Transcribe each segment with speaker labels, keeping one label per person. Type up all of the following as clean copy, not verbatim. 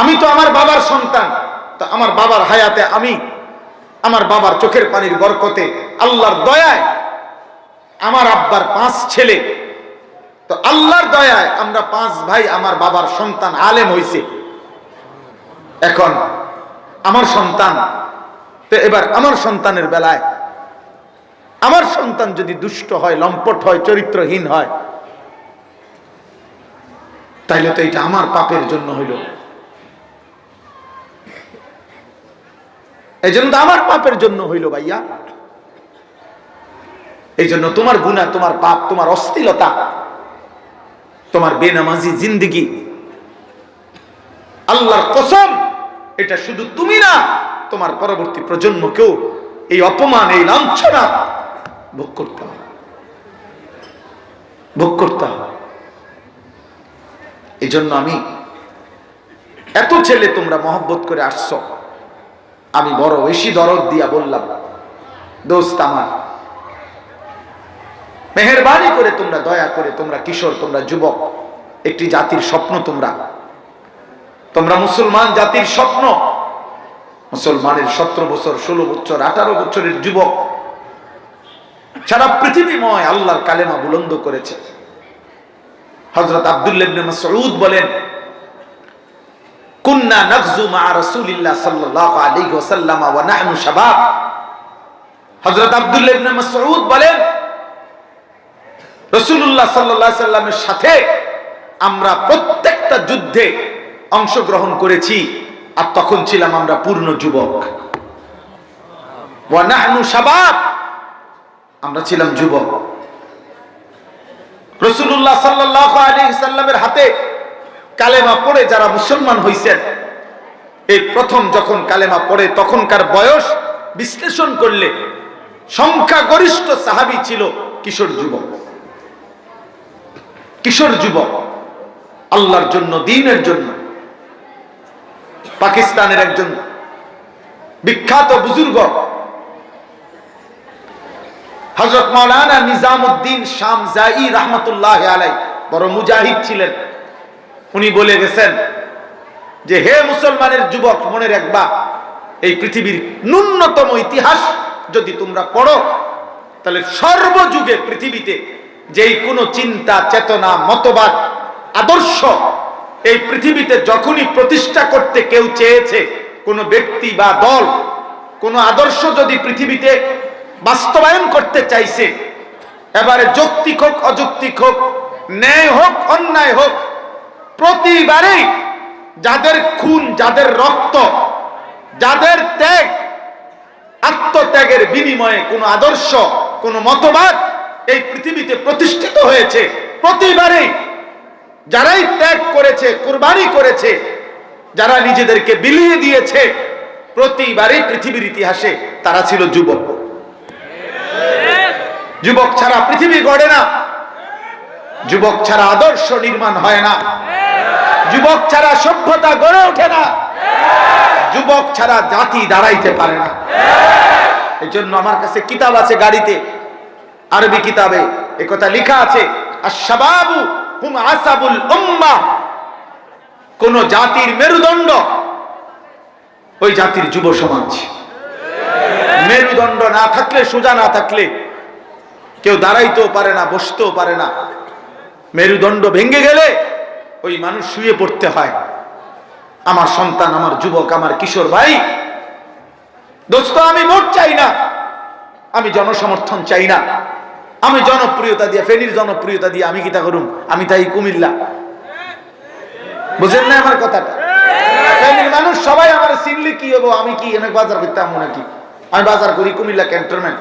Speaker 1: আমি তো আমার বাবার সন্তান, তো আমার বাবার হায়াতে আমি, আমার বাবার চোখের পানির বরকতে, আল্লাহর দয়ায় আমার আব্বার 5 ছেলে, তো আল্লাহর দয়ায় আমরা 5 ভাই আমার বাবার সন্তান আলেম হইছে। এখন আমার সন্তান, তো এবার আমার সন্তানের বেলায় আমার সন্তান যদি দুষ্ট হয়, লম্পট হয়, চরিত্রহীন হয়, তাইলে তো এটা আমার পাপের জন্য হইল। এই জন্য তো আমার পাপের জন্য হইল ভাইয়া। এই জন্য তোমার গুনাহ, তোমার পাপ, তোমার অশ্লীলতা, তোমার বেনামাজি জিন্দেগি, আল্লাহর কসম, এটা শুধু তুমি না, তোমার পরবর্তী প্রজন্মকেও এই অপমান, এই লাঞ্ছনা ভোগ করতে হবে, ভোগ করতে হবে। এই জন্য আমি, এত ছেলে তোমরা মহব্বত করে আসছো, আমি বড় বেশি দরদ দিয়া বললাম, দোস্ত আমার, মেহেরবানি করে তোমরা, দয়া করে, তোমরা কিশোর, তোমরা যুবক, একটি জাতির স্বপ্ন, তোমরা মুসলমান জাতির স্বপ্ন। মুসলমানের 17 বছর, 16 বছর, 18 বছরের যুবক সারা পৃথিবীময় আল্লাহর কালেমা বুলন্দ করেছে। হযরত আব্দুল্লাহ ইবনে মাসউদ বলেন, কুন্না নাগজু মা রাসূলিল্লাহ সাল্লাল্লাহু আলাইহি ওয়াসাল্লাম ওয়া নাহনু শাবাব। হযরত আব্দুল্লাহ ইবনে মাসউদ বলেন, রাসূলুল্লাহ সাল্লাল্লাহু আলাইহি ওয়াসাল্লামের সাথে আমরা প্রত্যেকটা যুদ্ধে অংশগ্রহণ করেছি, আর তখন ছিলাম আমরা পূর্ণ যুবক। ওয়া নাহনু শাবাব, আমরা ছিলাম যুবক। রাসূলুল্লাহ সাল্লাল্লাহু আলাইহি ওয়াসাল্লামের হাতে কালেমা পড়ে যারা মুসলমান হইছেন, এই প্রথম যখন কালেমা পড়ে তখনকার বয়স বিশ্লেষণ করলে সংখ্যাগরিষ্ঠ সাহাবী ছিল কিশোর যুবক। কিশোর যুবক আল্লাহর জন্য, দ্বীনের জন্য। পাকিস্তানের একজন বিখ্যাত বুজুর্গ হযরত মাওলানা নিজামউদ্দিন শামজাই রাহমাতুল্লাহি আলাইহি, বড় মুজাহিদ ছিলেন। উনি বলে গেছেন যে, হে মুসলমানের যুবক, মনে রাখবা, এই পৃথিবীর ন্যূনতম ইতিহাস যদি তোমরা পড়ো, তাহলে সর্বযুগে পৃথিবীতে যেই কোনো চিন্তা, চেতনা, মতবাদ, আদর্শ এই পৃথিবীতে যখনই প্রতিষ্ঠা করতে কেউ চেয়েছে, কোনো ব্যক্তি বা দল কোনো আদর্শ যদি পৃথিবীতে বাস্তবায়ন করতে চাইছে, এবারে যৌক্তিক হোক, অযৌক্তিক হোক, ন্যায় হোক, অন্যায় হোক, প্রতিবারেই যাদের খুন, যাদের রক্ত, যাদের ত্যাগ, আত্মত্যাগের বিনিময়ে কোনো আদর্শ, কোনো মতবাদ এই পৃথিবীতে প্রতিষ্ঠিত হয়েছে, প্রতিবারেই যারাই ত্যাগ করেছে, কুরবানি করেছে, যারা নিজেদেরকে বিলিয়ে দিয়েছে, প্রতিবারই পৃথিবীর ইতিহাসে তারা ছিল যুবক। যুবক ছাড়া পৃথিবী গড়ে না, যুবক ছাড়া আদর্শ নির্মাণ হয় না, যুবক ছাড়া সভ্যতা গড়ে ওঠে না, যুবক ছাড়া জাতি দাঁড়াইতে পারে না। এই জন্য আমার কাছে কিতাব আছে গাড়িতে, আরবি কিতাবে একথা লেখা আছে, আশ-শাবাবু হুম আসাবুল উম্মাহ। কোন জাতির মেরুদণ্ড ওই জাতির যুব সমাজ। মেরুদণ্ড না থাকলে, সোজা না থাকলে কেউ দাঁড়াইতেও পারে না, বসতেও পারে না। মেরুদণ্ড ভেঙে গেলে ওই মানুষ শুয়ে পড়তে হয়। আমার সন্তান, আমার যুবক, আমার কিশোর ভাই, দোস্ত, আমি ভোট চাই না, আমি জনসমর্থন চাই না, আমি জনপ্রিয়তা দিয়ে, ফেনীর জনপ্রিয়তা দিয়ে আমি কি তা করুম? আমি তাই কুমিল্লা, বুঝেন না আমার কথাটা? ফেনীর মানুষ সবাই আমার চিনলে কি হবো? আমি কি এনে বাজার করতে আমো নাকি? আমি বাজার করি কুমিল্লা ক্যান্টনমেন্ট,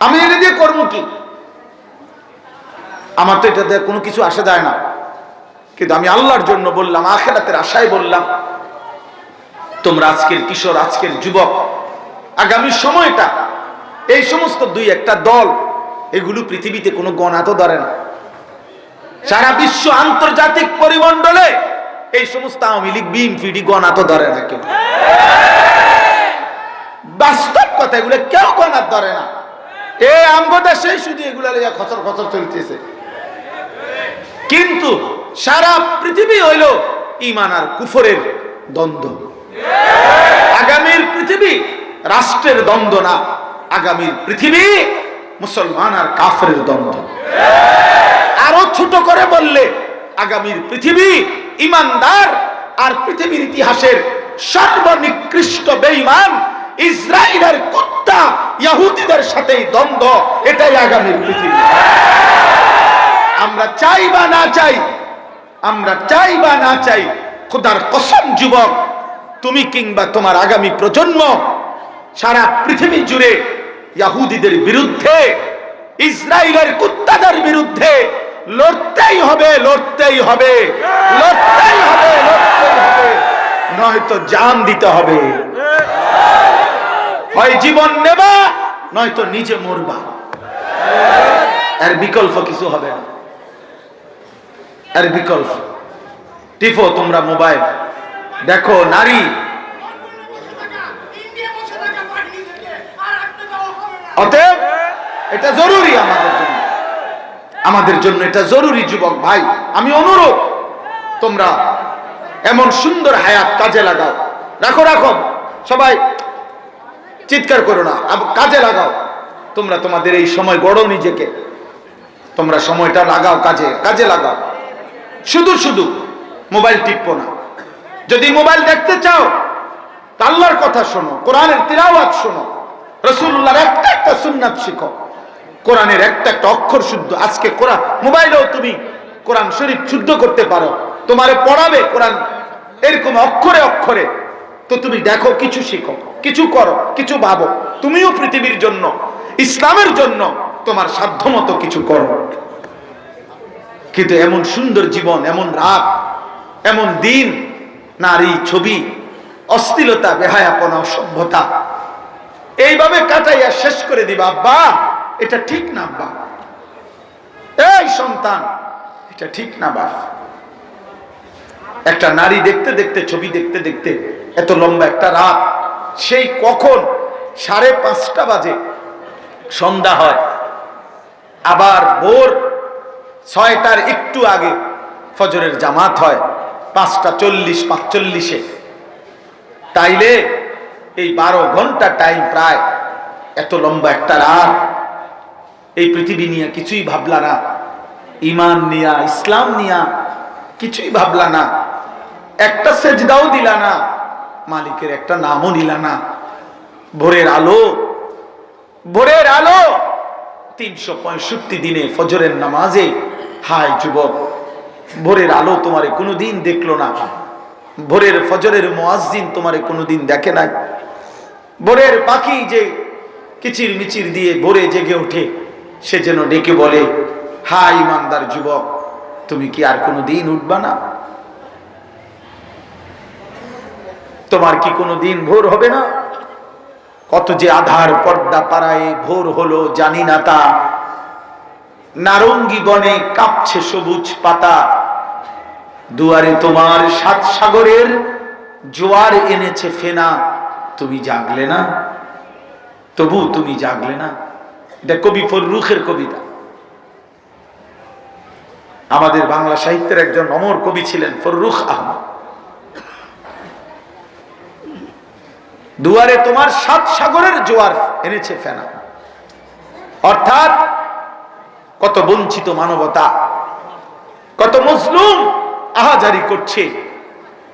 Speaker 1: আমি এনে দিয়ে করবো কি? আমার তো এটা দিয়ে কোনো কিছু আসা যায় না। কিন্তু আমি আল্লাহর জন্য বললাম, আখিরাতের আশায় বললাম, তোমরা আজকের কিশোর, আজকের যুবক, আগামী সময়টা, এই সমস্ত 2-1টা দল, এগুলো পৃথিবীতে কোনো গণা তো ধরে না। সারা বিশ্ব আন্তর্জাতিক পরিমণ্ডলে এই সমস্ত আওয়ামী লীগ, বিএনপি গণা তো ধরে না কেউ। বাস্তব কথা, এগুলো কেউ গণা ধরে না। এই আমগো দেশে শুধু এগুলা খচর খচর চলতেছে। কিন্তু সারা পৃথিবী হইল ঈমান আর কুফরের দ্বন্দ্ব। আগামীর পৃথিবী রাষ্ট্রের দ্বন্দ্ব না, আগামীর পৃথিবী মুসলমান আর কাফেরের দ্বন্দ্ব। আরো ছোট করে বললে আগামীর পৃথিবী ঈমানদার আর পৃথিবীর ইতিহাসের সর্বনিকৃষ্ট বেঈমান ইসরায়েলের কুত্তা ইহুদিদের সাথেই দ্বন্দ্ব। এটাই আগামীর পৃথিবী। আমরা চাই বা না চাই, আমরা চাই বা না চাই, খোদার কসম যুবক, তুমি কিংবা তোমার আগামী প্রজন্ম সারা পৃথিবী জুড়ে ইহুদিদের বিরুদ্ধে, ইসরায়েলের কুত্তাদের বিরুদ্ধে লড়তেই হবে, লড়তেই হবে, লড়তেই হবে, লড়তেই হবে, নয়তো জান দিতে হবে। হয় জীবন নেবা নয়তো নিজে মরবা, এর বিকল্প কিছু হবে না, এর বিকল্প। টিপো তোমরা মোবাইল, দেখো নারী, অতএব এটা জরুরি আমাদের জন্য, আমাদের জন্য এটা জরুরি। যুবক ভাই, আমি অনুরোধ, তোমরা এমন সুন্দর হায়াত কাজে লাগাও। রাখো রাখো, সবাই চিৎকার করো না, কাজে লাগাও। তোমরা তোমাদের এই সময় গড়ো নিজেকে, তোমরা সময়টা লাগাও কাজে, কাজে লাগাও। শুধু শুধু মোবাইল টিপো না। যদি মোবাইল দেখতে চাও তা আল্লাহর কথা শোনো, কোরআনের তিলাওয়াত শোনো, রাসূলুল্লাহর একটা একটা সুন্নাত শিখো, কোরআনের একটা একটা অক্ষর শুদ্ধ। আজকে কোরআন মোবাইলেও তুমি কোরআন শরীফ শুদ্ধ করতে পারো, তোমারে পড়াবে কোরআন এরকম অক্ষরে অক্ষরে। তো তুমি দেখো, কিছু শিখো, কিছু করো, কিছু ভাবো। তুমিও পৃথিবীর জন্য, ইসলামের জন্য তোমার সাধ্যমতো কিছু করো। কিন্তু এমন সুন্দর জীবন, এমন রাত, এমন দিন, নারী, ছবি, অশ্লীলতা, বেহায়াপনা, অসভ্যতা এইভাবে কাটাইয়া শেষ করে দিবা। আব্বা এটা ঠিক না, আব্বা এই সন্তান এটা ঠিক না। বাপ, একটা নারী দেখতে দেখতে, ছবি দেখতে দেখতে এত লম্বা একটা রাত, সেই কখন 5:30 বাজে সন্ধ্যা হয়, আবার ভোর 6টার একটু আগে ফজরের জামাত হয় 5:40, 5:45-এ। তাইলে এই 12 ঘন্টা টাইম প্রায়, এত লম্বা একটা রাত, এই পৃথিবী নিয়ে কিছুই ভাবলা না, ঈমান নিয়া, ইসলাম নিয়া কিছুই ভাবলা না, একটা সেজদাও দিলা না, মালিকের একটা নামও নিলা না। ভোরের আলো, ভোরের আলো 365 দিনে ফজরের নামাজে। হায় যুবক, ভোরের আলো তোমারে কোনোদিন দেখলো না, ভোরের ফজরের মুয়াজ্জিন তোমারে কোনোদিন দেখে নাই। ভোরের পাখি যে কিচির মিচির দিয়ে ভোরে জেগে ওঠে, সে যেন ডেকে বলে, হায় ইমানদার যুবক, তুমি কি আর কোনোদিন উঠবা না? তোমার কি কোনোদিন ভোর হবে না? কত যে আধার পর্দা পাড়ায় ভোর হলো জানি না তা, নারঙ্গী বনে কাঁপছে সবুজ পাতা, দুয়ারে তোমার 7 সাগরের জোয়ার এনেছে ফেনা, তুমি জাগলে না, তবু তুমি জাগলে না। এটা কবি ফররুখের কবিতা। আমাদের বাংলা সাহিত্যের একজন অমর কবি ছিলেন ফররুখ আহমদ। দুয়ারে তোমার 7 সাগরের জোয়ার এনেছে ফেনা, অর্থাৎ কত বঞ্চিত মানবতা, কত মজলুম আহাজারি করছে,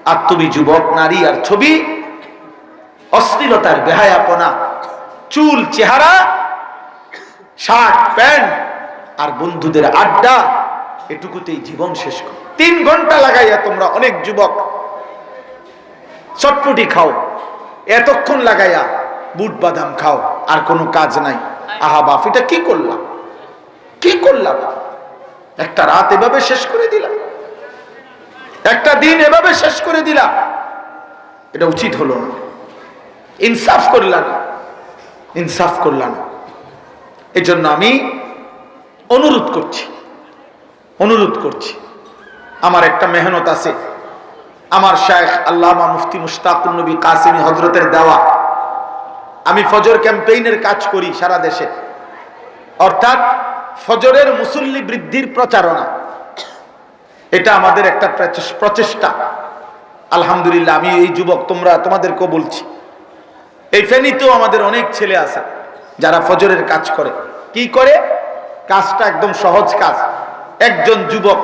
Speaker 1: আর তুমি যুবক, নারী আর ছবি, অশ্লীলতার বেহায়াপনা, চুল, চেহারা, শার্ট প্যান্ট আর বন্ধুদের আড্ডা, এটুকুতেই জীবন শেষ করো। 3 ঘন্টা লাগাইয়া তোমরা অনেক যুবক চটপটি খাও, এতক্ষণ লাগাইয়া বুট বাদাম খাও, আর কোনো কাজ নাই। আহা বাপ, এটা কি করলাম, কি করলাম? একটা রাত এভাবে শেষ করে দিলাম, একটা দিন এভাবে শেষ করে দিলাম, এটা উচিত হলো না। ইনসাফ করলাম না, ইনসাফ করলাম না। এই জন্য আমি অনুরোধ করছি, অনুরোধ করছি, আমার একটা মেহনত আছে, আমার শায়েখ আল্লামা মুফতি মুশতাকুন নবী কাসিমি হযরতের দেওয়া। আমি ফজর ক্যাম্পেইনের কাজ করি সারা দেশে, অর্থাৎ ফজরের মুসল্লি বৃদ্ধির প্রচারণা। এটা আমাদের একটা প্রচেষ্টা। আলহামদুলিল্লাহ, আমি এই যুবক, তোমাদেরকেও বলছি, এই ফেনীতেও আমাদের অনেক ছেলে আছে যারা ফজরের কাজ করে। কি করে? কাজটা একদম সহজ কাজ। একজন যুবক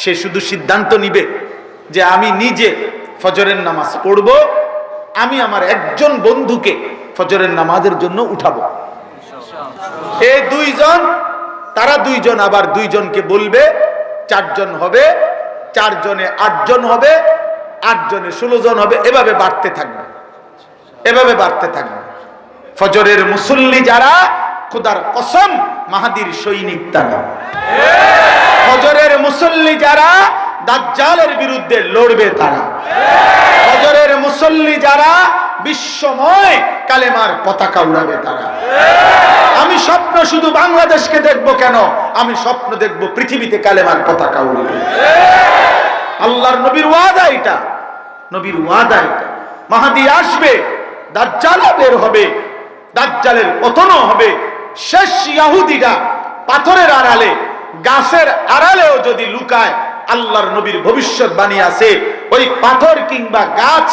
Speaker 1: সে শুধু সিদ্ধান্ত নিবে যে আমি নিজে ফজরের নামাজ পড়ব, আমি আমার একজন বন্ধুকে ফজরের নামাজের জন্য উঠাবো। এই দুইজন, তারা দুইজন আবার দুইজনকে বলবে, 4 জন হবে, 4 জনে 8 জন হবে, 8 জনে 16 জন হবে, এভাবে বাড়তে থাকবে, এভাবে বাড়তে থাকবে। ফজরের মুসল্লি যারা, খোদার কসম মাহাদির সৈনিক তারা। ফজরের মুসল্লি যারা, দাজ্জালের বিরুদ্ধে লড়বে তারা। ফজরের মুসল্লি যারা, বিশ্বময় কালেমার পতাকা উড়াবে তারা। আমি স্বপ্ন শুধু বাংলাদেশকে দেখবো কেন, আমি স্বপ্ন দেখবো পৃথিবীতে কালেমার পতাকা উড়বে। আল্লাহর নবীর ওয়াদা এটা, নবীর ওয়াদা এটা। মাহাদি আসবে, দাজ্জাল বের হবে, দাজ্জালের পতনও হবে। শেষ ইহুদিরা পাথরের আড়ালে, গাছের আড়ালেও যদি লুকায়, আল্লাহর নবীর ভবিষ্যৎবাণী আছে, ওই পাথর কিংবা গাছ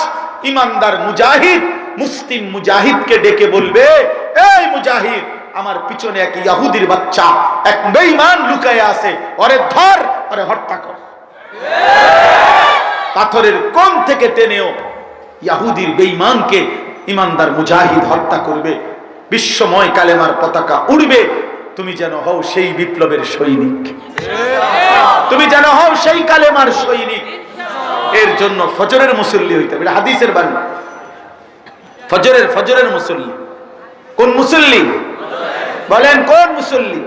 Speaker 1: ইমানদার মুজাহিদ, মুসলিম মুজাহিদকে ডেকে বলবে, এই মুজাহিদ, আমার পিছনে এক ইহুদির বাচ্চা, এক বেঈমান লুকায় আছে, ওরে ধর, ওরে হত্যা কর। পাথরের কোণ থেকে টেনেও ইহুদির বেঈমানকে ইমানদার মুজাহিদ হত্যা করবে। বিশ্বময় কালেমার পতাকা উড়বে। তুমি যেন হও সেই বিপ্লবের সৈনিক, তুমি যেন হও সেই কালেমার সৈনিক। এর জন্য ফজরের মুসল্লি হইতে হবে, হাদিসের বাণী। ফজরের মুসল্লি কোন মুসল্লি? বলেন কোন মুসল্লি?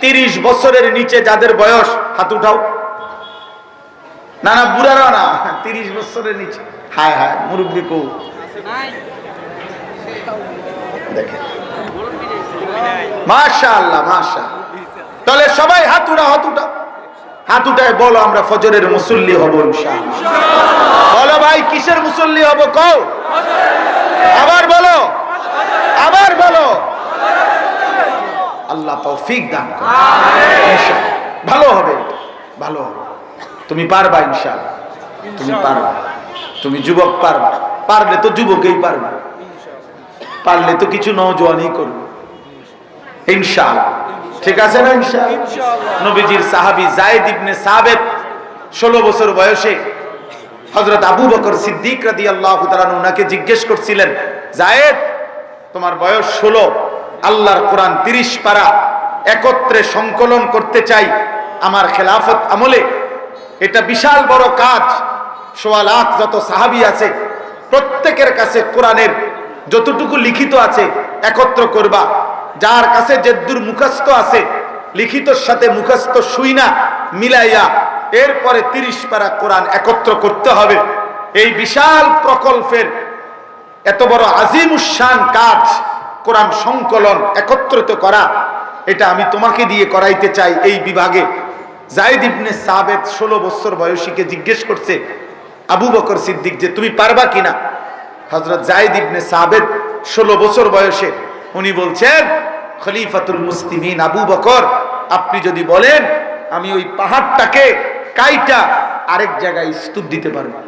Speaker 1: 30 বছরের নিচে যাদের বয়স, হাত উঠাও। না না, বুড়ারা না, 30 বছরের নিচে। হায় হায়, মুরব্বী কো দেখেন, মাশাআল্লাহ মাশাআল্লাহ। তাহলে সবাই হাত উঠাও, হাত উঠাও, হাত উঠায় বলো আমরা ফজরের মুসল্লি হব ইনশাআল্লাহ। বলো ভাই, কিসের মুসল্লি হব? কও, আবার বলো, আবার বলো। আল্লাহ তৌফিক দান করুন, ইনশাআল্লাহ ভালো হবে, ভালো হবে। তুমি পারবা ইনশাআল্লাহ, তুমি পারবা। তুমি যুবক পারবা, পারলে তো যুবকেই পারবা, পারলে তো কিছু নওজোয়ানই করবে ইনশাআল্লাহ। ঠিক আছে না ইনশাআল্লাহ? নবীজির সাহাবী যায়েদ ইবনে সাবিত 16 বছর বয়সে হযরত আবু বকর সিদ্দিক রাদিয়াল্লাহু তাআলা ওনাকে জিজ্ঞেস করছিলেন, যায়েদ, তোমার বয়স 16, আল্লাহর কোরআন 30 পারা একত্রে সংকলন করতে চাই আমার খেলাফত আমলে। এটা বিশাল বড় কাজ। 1.25 লাখ যত সাহাবী আছে, প্রত্যেকের কাছে কোরআনের যতটুকু লিখিত আছে একত্র করবা। যার কাছে যেদুর মুখস্থ আছে, লিখিতর সাথে মুখস্থ শুইনা মিলাইয়া এরপরে 30 পারা কোরআন একত্র করতে হবে। এই বিশাল প্রকল্পের এত বড় আজিমুশান কাজ, কোরআন সংকলন একত্রিত করা, এটা আমি তোমাকে দিয়ে করাইতে চাই এই বিভাগে। যায়েদ ইবনে সাবিত 16 বছর বয়সীকে জিজ্ঞেস করছে আবু বকর সিদ্দিক যে তুমি পারবা কিনা। হযরত যায়েদ ইবনে সাবিত 16 বছর বয়সে উনি বলছেন, খলিফাতুল মুসলিমিন আবু বকর, আপনি যদি বলেন আমি ওই পাহাড়টাকে কাইটা আরেক জায়গায় স্তূপ দিতে পারবো।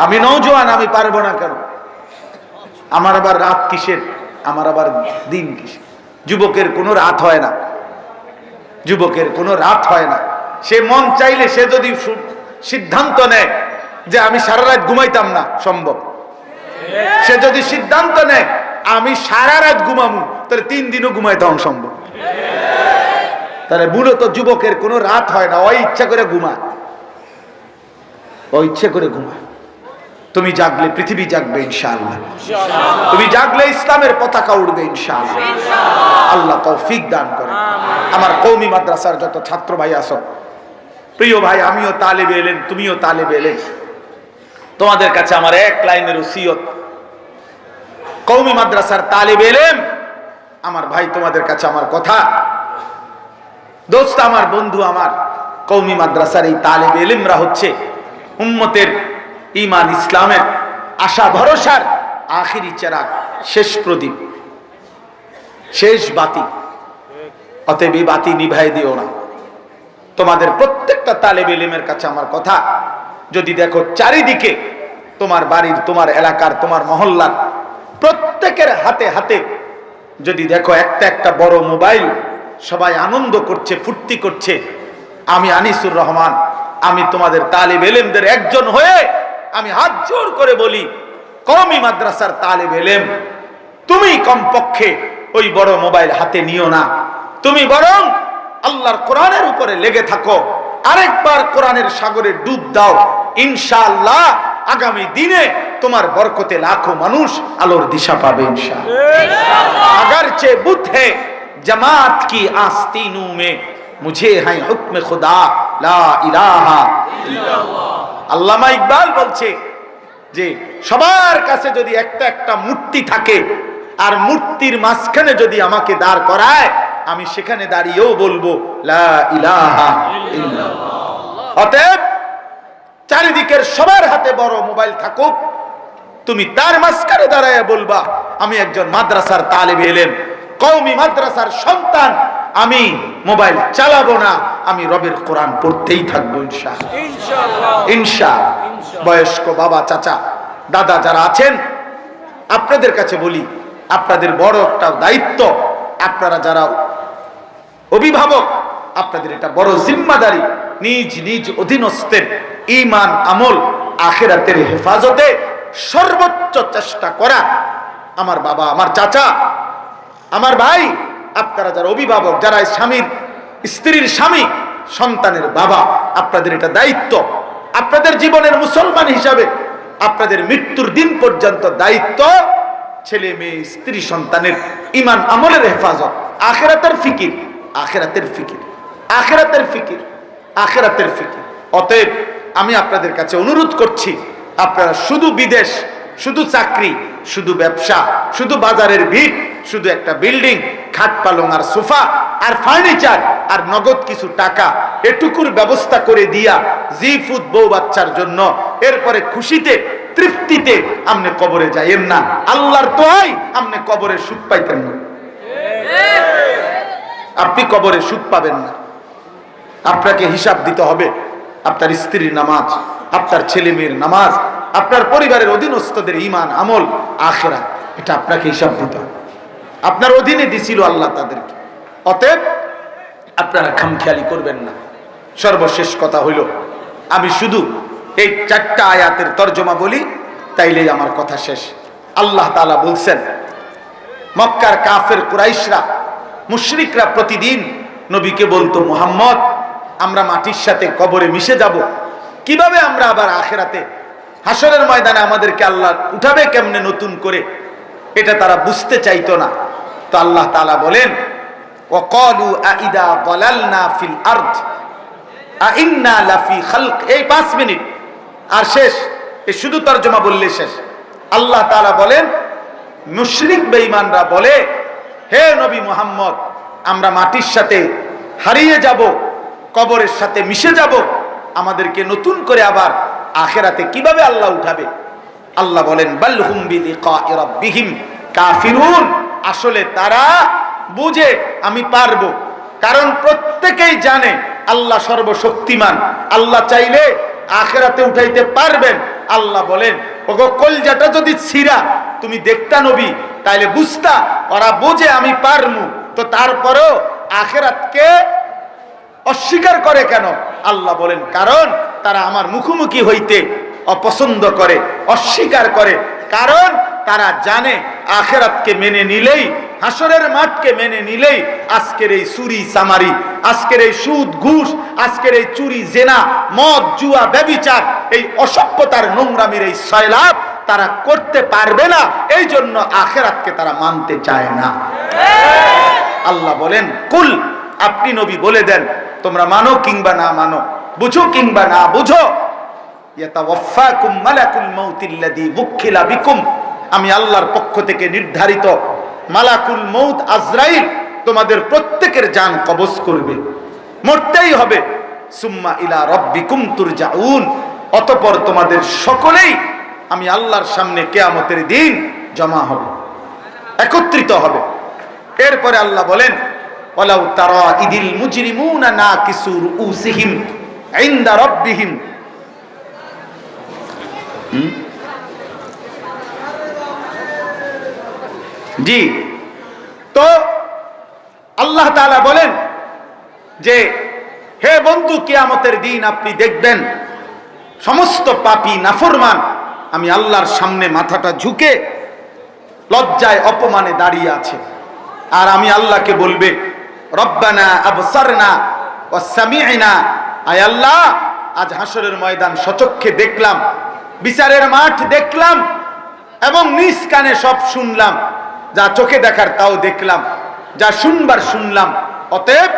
Speaker 1: আমি নওজোয়ান, আমি পারবো না কেন? আমার আবার রাত কিসের, আমার আবার দিন কিসের? যুবকের কোনো রাত হয় না, যুবকের কোনো রাত হয় না। সে মন চাইলে সে যদি সিদ্ধান্ত নেয় যে আমি সারা রাত ঘুমাইতাম না, সম্ভব। সে যদি সিদ্ধান্ত নেয় আমি সারা রাত ঘুমামু, তাহলে 3 দিনও ঘুমাইতাম সম্ভব। তাহলে মূলত যুবকের কোনো রাত হয় না, ওই ইচ্ছা করে ঘুমায়, ওই ইচ্ছা করে ঘুমায়। তুমি জাগলে পৃথিবী জাগবে ইনশাআল্লাহ, তুমি জাগলে ইসলামের পতাকা উড়বে ইনশাআল্লাহ। আল্লাহ তৌফিক দান করেন। আমার কওমি মাদ্রাসার যত ছাত্র ভাই আছো, প্রিয় ভাই, আমিও তালেবে এলেম, তুমিও তালেবে এলেম, তোমাদের কাছে আমার এক লাইনের ওসিয়ত। কওমি মাদ্রাসার তালেবে এলেম আমার ভাই, তোমাদের কাছে আমার কথা, দোস্ত আমার, বন্ধু আমার, কওমি মাদ্রাসার এই তালেবে এলেমরা হচ্ছে উম্মতের ঈমান ইসলামের আশা ভরসার আখিরি চেরাগ, শেষ প্রদীপ, শেষ বাতি। অতএব এই বাতি নিভাই দিও না। তোমাদের প্রত্যেকটা তালেবে ইলমের কাছে আমার কথা, যদি দেখো চারিদিকে তোমার বাড়ির, তোমার এলাকার, তোমার মহল্লার প্রত্যেকের হাতে হাতে যদি দেখো একটা একটা বড় মোবাইল, সবাই আনন্দ করছে, ফুর্তি করছে, আমি আনিসুর রহমান, আমি তোমাদের তালিব ইলমদের একজন হয়ে আমি হাত জোর করে বলি, কওমি মাদ্রাসার তালিব ইলম, তুমি কমপক্ষে ওই বড় মোবাইল হাতে নিও না, তুমি বরং আল্লাহর কোরআনের উপরে লেগে থাকো, আরেকবার কোরআনের সাগরে ডুব দাও। ইনশাআল্লাহ আগামী দিনে তোমার বরকতে লাখো মানুষ আলোর দিশা পাবে ইনশাআল্লাহ। अगरचे बुत है जमात की आस्तीनों में, मुझे है हुक्म खुदा ला इलाहा इल्लल्लाह। আল্লামা ইকবাল বলছে যে সবার কাছে যদি একটা একটা মূর্তি থাকে আর মূর্তির মাঝখানে যদি আমাকে দাঁড় করায়, আমি সেখানে দাঁড়িয়েও বলবো লা ইলাহা ইল্লাল্লাহ। অতএব চারিদিকের সবার হাতে বড় মোবাইল থাকুক, তুমি তার মাঝখানে দাঁড়ায় বলবা আমি একজন মাদ্রাসার তালিব ইলম, কওমি মাদ্রাসার সন্তান, আমি মোবাইল চালাবো না, আমি রবের কোরআন পড়তেই থাকবো ইনশাআল্লাহ ইনশাআল্লাহ। বয়স্ক বাবা, চাচা, দাদা যারা আছেন, আপনাদের কাছে বলি, আপনাদের বড় একটা দায়িত্ব, আপনারা যারা অভিভাবক, আপনাদের এটা বড় জিম্মাদারি, নিজ নিজ অধীনস্থের ঈমান, আমল, আখিরাতের হেফাজতে সর্বোচ্চ চেষ্টা করা। আমার বাবা, আমার চাচা, আমার ভাই, আপনারা যারা অভিভাবক, যারা স্বামীর, স্ত্রীর স্বামী, সন্তানের বাবা, আপনাদের এটা দায়িত্ব। আপনাদের জীবনের মুসলমান হিসাবে আপনাদের মৃত্যুর দিন পর্যন্ত দায়িত্ব ছেলে মেয়ে, স্ত্রী, সন্তানের ঈমান আমলের হেফাজত, আখিরাতের ফিকির, আখিরাতের ফিকির, আখিরাতের ফিকির, আখিরাতের ফিকির। অতএব আমি আপনাদের কাছে অনুরোধ করছি, আপনারা শুধু বিদেশ, শুধু চাকরি, শুধু ব্যবসা, শুধু বাজারের ভিড়, শুধু একটা বিল্ডিং, খাট পালং আর সোফা আর ফার্নিচার আর নগদ কিছু টাকা, এটুকুর ব্যবস্থা করে দিয়া জিফুত বউ বাচ্চার জন্য, এরপরে খুশিতে তৃপ্তিতে আমনে কবরে যাইয়েন না। আল্লাহর দোহাই, আমনে কবরে সুখ পাইতেন না, আপনি কবরে সুখ পাবেন না। আপনাকে হিসাব দিতে হবে আপনার স্ত্রীর নামাজ, আপনার ছেলে মেয়ের নামাজ, আপনার পরিবারের অধীনস্থদের ঈমান, আমল, আখিরাত, এটা আপনাকে হিসাব দিতে হবে। আপনার অধীনে দিছিল আল্লাহ তাদেরকে, অতএব আপনারা খামখেয়ালি করবেন না। সর্বশেষ কথা হইল, আমি শুধু এই 4টা আয়াতের তর্জমা বলি, তাইলেই আমার কথা শেষ। আল্লাহ তাআলা বলছেন, মক্কার কাফের কুরাইশরা, মুশরিকরা প্রতিদিন নবীকে বলতো, মুহাম্মদ, আমরা মাটির সাথে কবরে মিশে যাব, কিভাবে আমরা আবার আখিরাতে হাসরের ময়দানে আমাদেরকে আল্লাহ উঠাবে কেমনে নতুন করে, এটা তারা বুঝতে চাইতো না। তো আল্লাহ তাআলা বলেন, ওয়াকালু আইদা দালালনা ফিল আরদ আইন্না লাফি খালক। এই 5 মিনিট আর শেষ, এই শুধু তরজমা বললে শেষ। আল্লাহ তাআলা বলেন, মুশরিক বেঈমানরা বলে, হে নবী মুহাম্মদ, আমরা মাটির সাথে হারিয়ে যাব, কবরের সাথে মিশে যাব, আমাদেরকে নতুন করে আবার আখিরাতে কিভাবে আল্লাহ উঠাবে? আল্লাহ বলেন, বাল হুম বিলিকাই রাব্বিহিম কাফিরুন। আসলে তারা বুঝে আমি পারবো, কারণ প্রত্যেকেই জানে আল্লাহ সর্বশক্তিমান, আল্লাহ চাইলে আখিরাতে উঠাইতে পারবেন। আল্লাহ বলেন, ওগো কলজাটা যদি ছিঁড়া তুমি দেখতা নবী, তাইলে বুঝতা ওরা বুঝে আমি পারমু, তো তারপরেও আখিরাতকে অস্বীকার করে কেন? আল্লাহ বলেন, কারণ তারা আমার মুখোমুখি হইতে অপছন্দ করে, অস্বীকার করে, কারণ তারা জানে আখিরাতকে মেনে নিলেই, হাসরের মাঠকে মেনে নিলেই আজকের এই চুরি চামারি, আজকের এই সুদ ঘুষ, আজকের এই চুরি জেনা, মদ জুয়া ব্যভিচার, এই অসভ্যতার নোংরামির এই সয়লাভ তারা করতে পারবে না। এই জন্য আখিরাতকে তারা মানতে চায় না। আল্লাহ বলেন, কুল, আপনি নবী বলে দেন, তোমরা মানো কিংবা না মানো, বুঝো কিংবা না বুঝো, ইয়াতাওয়াফাকুম মালাকুল মাউতিল্লাযী বুক্খিলা বিকুম, আমি আল্লাহর পক্ষ থেকে নির্ধারিত মালাকুল মউত আজরাইল তোমাদের প্রত্যেকের জান কবজ করবে, মরতেই হবে। সুম্মা ইলা রাব্বিকুম তুরজাউন, অতঃপর তোমাদের সকলেই আমি আল্লাহর সামনে কিয়ামতের দিন জমা হবে, একত্রিত হবে। এরপরে আল্লাহ বলেন, ওয়ালাউ তারা ইদিল মুজরিমুনা নাকিসু রুউসিহিম ইনদা রাব্বিহিম। জি, তো আল্লাহ তাআলা বলেন যে হে বন্ধু, কিয়ামতের দিন আপনি দেখবেন সমস্ত পাপী নাফরমান আমি আল্লাহর সামনে মাথাটা ঝুঁকে লজ্জায় অপমানে দাঁড়িয়ে আছে। আর আমি আল্লাহকে বলবে, রব্বানা আবসারনা ওয়া সামি'না, আয় আল্লাহ আজ হাসরের ময়দান সচক্ষে দেখলাম, বিচারের মাঠ দেখলাম এবং নিজ কানে সব শুনলাম, যা চোখে দেখার তাও দেখলাম, যা শুনবার শুনলাম। অতএব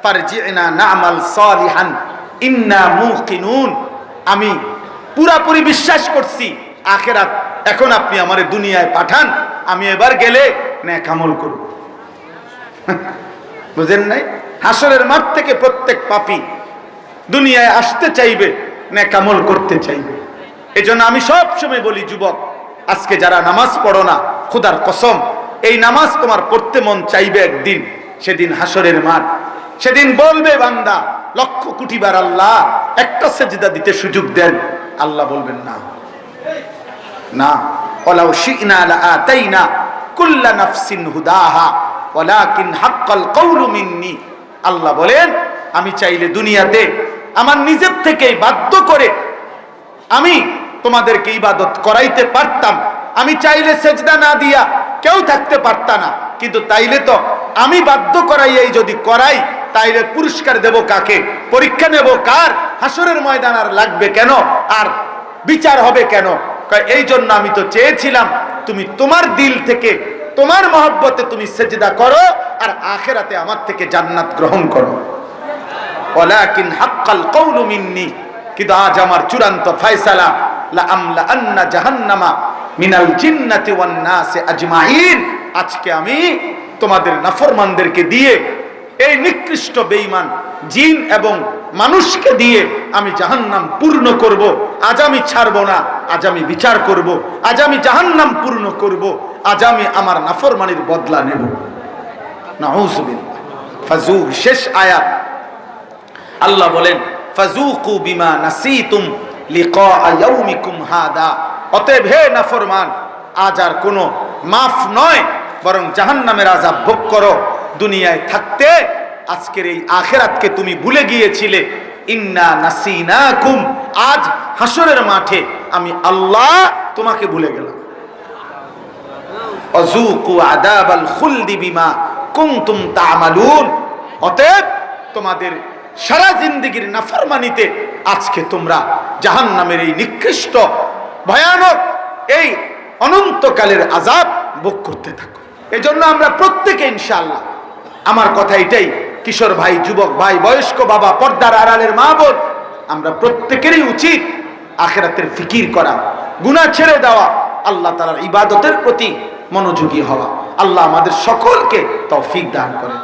Speaker 1: ফারজি'না না'মাল সালিহান ইন্না মুকিনুন, আমি পুরাপুরি বিশ্বাস করছি আখিরাত, এখন আপনি আমারে দুনিয়ায় পাঠান, আমি এবার গেলে নেক আমল করব। বুঝেন নাই? হাসরের মাঠ থেকে প্রত্যেক পাপী দুনিয়ায় আসতে চাইবে, নেক আমল করতে চাইবে। এজন্য আমি সব সময় বলি, যুবক আজকে যারা নামাজ পড়ো না, খোদার কসম এই নামাজ তোমার পড়তে মন চাইবে একদিন, সেদিন হাসরের মাঠ, সেদিন বলবে বান্দা লক্ষ কোটি বার আল্লাহ একটা সেজদা দিতে সুযোগ দেন, আল্লাহ বলবেন না না, ওয়ালাউ শি'না লাআতাইনা কুল্লা নাফসিন হুদাহা ওয়ালাকিন হাক্কাল কওলু মিন্নি। আল্লাহ বলেন আমি চাইলে দুনিয়াতে আমার নিজের থেকেই বাধ্য করে আমি তোমাদেরকে ইবাদত করাইতে পারতাম, আমি চাইলে সেজদা না দিয়া কেউ থাকতে পারতা না, কিন্তু তাইলে তো আমি বাধ্য করাইয়াই যদি করাই, তাইলে পুরস্কার দেব কাকে, পরীক্ষা নেব কার, হাসরের ময়দান আর লাগবে কেন, আর বিচার হবে কেন? এই জন্য আমি তো চেয়েছিলাম তুমি তোমার দিল থেকে তোমার মহব্বতে তুমি সেজদা করো আর আখিরাতে আমার থেকে জান্নাত গ্রহণ করো। ওয়ালাকিন হাক্কাল কওলু মিন্নি, কিন্তু আজ আমার চূড়ান্ত ফয়সালা, লা আমলা আন্না জাহান্নামা মিনাল জিন্নাতি ওয়ান নাসি আজমাইন, আজকে আমি তোমাদের নাফরমানদেরকে দিয়ে, এই নিকৃষ্ট বেঈমান জিন এবং মানুষকে দিয়ে আমি জাহান্নাম পূর্ণ করব। আজ আমি ছাড়ব না, আজ আমি বিচার করব, আজ আমি জাহান্নাম পূর্ণ করব, আজ আমি আমার নাফরমানির বদলা নেব। নাউযুবিল্লাহ। ফাযুক, শেষ আয়াত আল্লাহ বলেন ফাযুকু বিমা নাসিতুম লিকা ইয়াউমিকুম হাদা। অতএব হে নাফরমান, আজ আর কোনো মাফ নয়, বরং জাহান্নামের আযাব ভোগ করো। দুনিয়ায় থাকতে আজকের এই আখিরাতকে তুমি ভুলে গিয়েছিলে। ইন্না নাসিনাকুম, আজ হাসরের মাঠে আমি আল্লাহ তোমাকে ভুলে গেলাম। আযুকু আযাবাল খুলদি বিমা কুনতুম তা'মালুন। অতএব তোমাদের সারা জিন্দেগীর নাফরমানিতে আজকে তোমরা জাহান্নামের এই নিকৃষ্ট ভয়ানক এই অনন্তকালের আযাব ভোগ করতে থাকো। এজন্য আমরা প্রত্যেকে ইনশাআল্লাহ, আমার কথা এটাই, কিশোর ভাই, যুবক ভাই, বয়স্ক বাবা, পর্দার আড়ালের মা বোন, আমরা প্রত্যেকেরই উচিত আখিরাতের ফিকির করা, গুনাহ ছেড়ে দেওয়া, আল্লাহ তাআলার ইবাদতের প্রতি মনোযোগী হওয়া। আল্লাহ আমাদের সকলকে তৌফিক দান করেন।